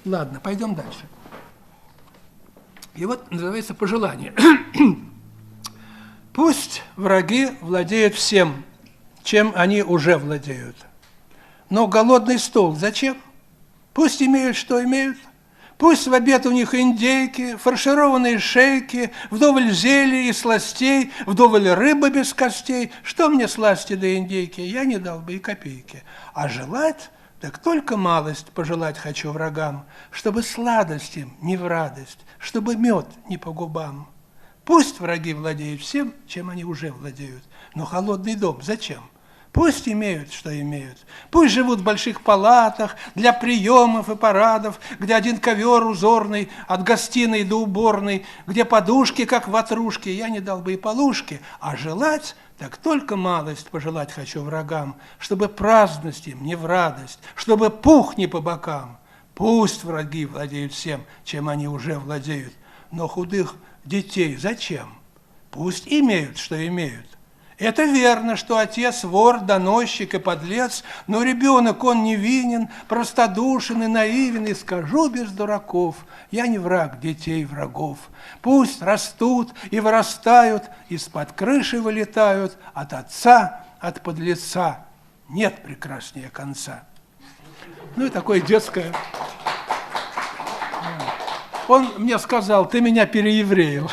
Ладно, пойдем дальше. И вот называется пожелание. Пусть враги владеют всем, чем они уже владеют. Но голодный стол зачем? Пусть имеют, что имеют. Пусть в обед у них индейки, фаршированные шейки, вдоволь зелий и сластей, вдоволь рыбы без костей. Что мне сласти да индейки? Я не дал бы и копейки. А желать, так только малость пожелать хочу врагам, чтобы сладость им не в радость, чтобы мед не по губам. Пусть враги владеют всем, чем они уже владеют, но холодный дом зачем? Пусть имеют, что имеют. Пусть живут в больших палатах для приемов и парадов, где один ковер узорный от гостиной до уборной, где подушки, как ватрушки, я не дал бы и полушки, а желать, так только малость пожелать хочу врагам, чтобы праздность им не в радость, чтобы пух не по бокам. Пусть враги владеют всем, чем они уже владеют, но худых детей зачем? Пусть имеют, что имеют. Это верно, что отец вор, доносчик и подлец, но ребенок, он невинен, простодушен и наивен, и скажу без дураков, я не враг детей врагов. Пусть растут и вырастают, из-под крыши вылетают, от отца, от подлеца нет прекраснее конца. Ну и такое детское. Он мне сказал, ты меня переевреил.